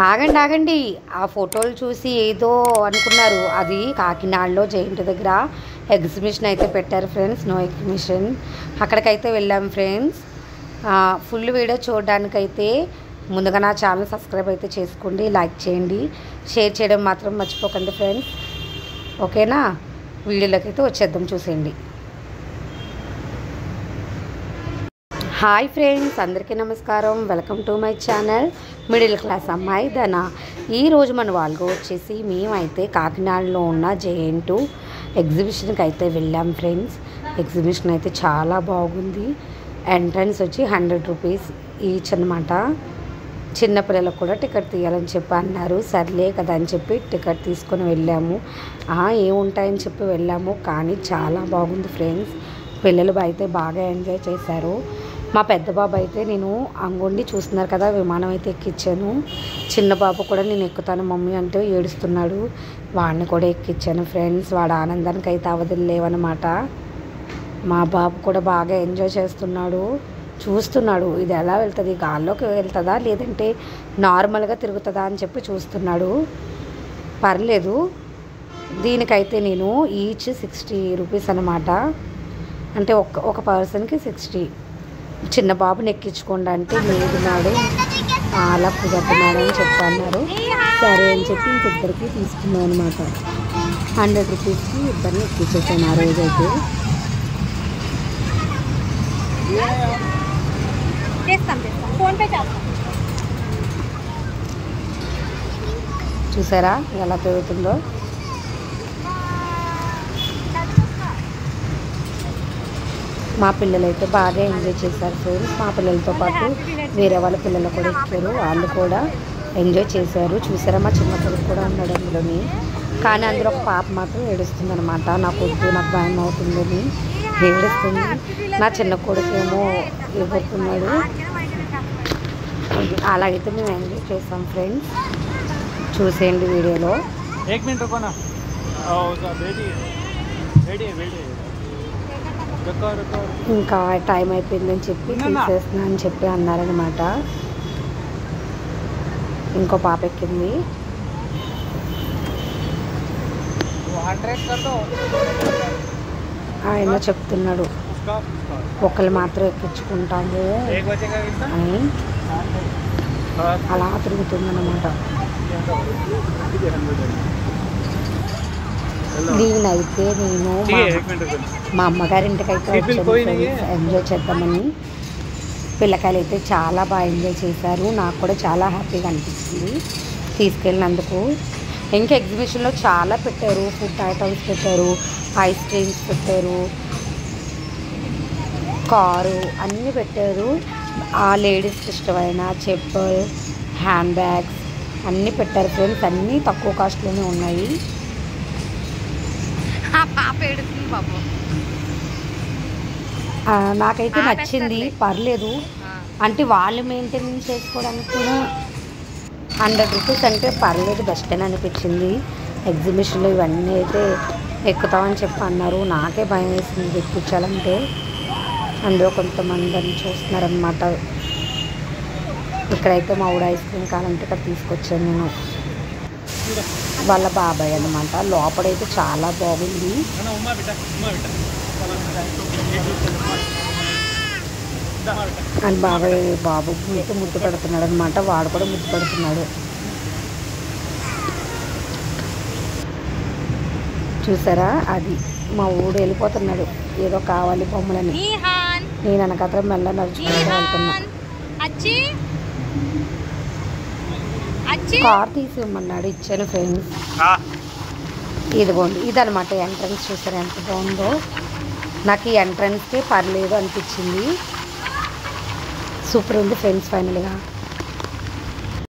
ఆగండి ఆగండి, ఆ ఫోటోలు చూసి ఏదో అనుకున్నారు. అది కాకినాడలో జయంతి దగ్గర ఎగ్జిబిషన్ అయితే పెట్టారు ఫ్రెండ్స్, నో ఎగ్జిబిషన్. అక్కడికైతే వెళ్ళాం ఫ్రెండ్స్. ఫుల్ వీడియో చూడడానికైతే ముందుగా నా ఛానల్ సబ్స్క్రైబ్ అయితే చేసుకోండి, లైక్ చేయండి, షేర్ చేయడం మాత్రం మర్చిపోకండి ఫ్రెండ్స్. ఓకేనా, వీడియోలోకి అయితే వచ్చేద్దాం, చూసేయండి. హాయ్ ఫ్రెండ్స్, అందరికీ నమస్కారం. Welcome to my channel middle class అమ్మాయి ధన. ఈరోజు మన వాళ్ళకు వచ్చేసి మేమైతే కాకినాడలో ఉన్న జేఎన్2 ఎగ్జిబిషన్కి అయితే వెళ్ళాం ఫ్రెండ్స్. ఎగ్జిబిషన్ అయితే చాలా బాగుంది. ఎంట్రన్స్ వచ్చి 100 రూపీస్ ఈచ్ అనమాట. చిన్నపిల్లలకు కూడా టికెట్ తీయాలని చెప్పి అన్నారు. సర్లే కదా అని చెప్పి టికెట్ తీసుకొని వెళ్ళాము. ఏముంటాయని చెప్పి వెళ్ళాము, కానీ చాలా బాగుంది ఫ్రెండ్స్. పిల్లలు అయితే బాగా ఎంజాయ్ చేశారు. మా పెద్ద బాబు అయితే, నేను అంగుండి చూస్తున్నారు కదా, విమానం అయితే ఎక్కించాను. చిన్న బాబు కూడా నేను ఎక్కుతాను మమ్మీ అంటే ఏడుస్తున్నాడు, వాడిని కూడా ఎక్కించాను ఫ్రెండ్స్. వాడు ఆనందానికి అయితే అవధులు లేవన్నమాట. మా బాబు కూడా బాగా ఎంజాయ్ చేస్తున్నాడు, చూస్తున్నాడు ఇది ఎలా వెళ్తుంది, గాల్లోకి వెళ్తుందా లేదంటే నార్మల్గా తిరుగుతుందా అని చెప్పి చూస్తున్నాడు. పర్లేదు, దీనికైతే నేను ఈచ్ 60 రూపీస్ అనమాట. అంటే ఒక పర్సన్కి 60. చిన్న బాబుని ఎక్కించుకోండి అంటే లేదు మేడం, అలా కుదరదు అని చెప్పన్నారు. సరే అని చెప్పి ఇంకిద్దరికి తీసుకున్నాం అనమాట. 100 రూపీస్కి ఇద్దరిని ఎక్కించేసాను ఆ రోజైతే. చూసారా ఎలా పెరుగుతుందో. మా పిల్లలు అయితే బాగా ఎంజాయ్ చేశారు ఫ్రెండ్స్. మా పిల్లలతో పాటు వేరే వాళ్ళ పిల్లలు కూడా ఎక్కారు, వాళ్ళు కూడా ఎంజాయ్ చేశారు. చూసారా, మా చిన్న కొడుకు కూడా ఉన్నాడు అందులోని. కానీ అందులో ఒక పాప మాత్రం ఏడుస్తుంది అనమాట. నాకు వద్దు, నాకు భయం అవుతుందని ఏడుస్తుంది. నా చిన్న కొడుకు ఏమో ఎగురుతున్నాడు. అలాగైతే మేము ఎంజాయ్ చేస్తాం ఫ్రెండ్స్, చూసేయండి వీడియోలో. ఇంకా టైం అయిపోయిందని చెప్పి తీసేస్తున్నా అని చెప్పి అన్నారనమాట. ఇంకో పాప ఎక్కింది. ఆయన చెప్తున్నాడు ఒకళ్ళు మాత్రం ఎక్కించుకుంటాము అని. అలా తిరుగుతుందన్నమాట. నేనైతే మా అమ్మగారింటికి అయితే వచ్చాను ఎంజాయ్ చేద్దామని. పిల్లకాయలు అయితే చాలా బాగా ఎంజాయ్ చేశారు. నాకు కూడా చాలా హ్యాపీగా అనిపిస్తుంది తీసుకెళ్ళినందుకు. ఇంకా ఎగ్జిబిషన్లో చాలా పెట్టారు, ఫుడ్ ఐటమ్స్ పెట్టారు, ఐస్ క్రీమ్స్ పెట్టారు, కారు అన్నీ పెట్టారు. ఆ లేడీస్కి ఇష్టమైన చెప్పులు, హ్యాండ్ బ్యాగ్స్ అన్నీ పెట్టారు ఫ్రెండ్స్. అన్నీ తక్కువ కాస్ట్లోనే ఉన్నాయి. నాకైతే నచ్చింది, పర్లేదు. అంటే వాళ్ళు మెయింటెనెన్స్ చేసుకోవడానికి కూడా 100 రూపీస్ అంటే పర్లేదు, బెస్ట్ అని అనిపించింది. ఎగ్జిబిషన్లో ఇవన్నీ అయితే ఎక్కుతామని చెప్పి అన్నారు. నాకే భయం వేసింది ఎక్కించాలంటే. అందులో కొంతమంది చూస్తున్నారనమాట. ఇక్కడైతే మా ఊడ ఐస్ క్రీమ్ కావాలంటే ఇక్కడ తీసుకొచ్చాను నేను. వాళ్ళ బాబాయ్ అనమాట. లోపలైతే చాలా బాగుంది. అండ్ బాబాయ్ బాబు ముద్దు పెడుతున్నాడు అనమాట. వాడు కూడా ముద్దు పెడుతున్నాడు. చూసారా, అది మా ఊడు వెళ్ళిపోతున్నాడు, ఏదో కావాలి బొమ్మలని. నేను వెనకత్ర మెల్ల నడుచుకుంటూ వెళ్తున్నా. కార్ తీసి ఇవ్వమన్నాడు, ఇచ్చాను ఫ్రెండ్స్. ఇదిగోండి, ఇదనమాట ఎంట్రన్స్. చూసారా ఎంత బాగుందో. నాకు ఈ ఎంట్రన్స్కి పర్లేదు అనిపించింది. సూపర్ ఉంది ఫ్రెండ్స్ ఫైనల్గా.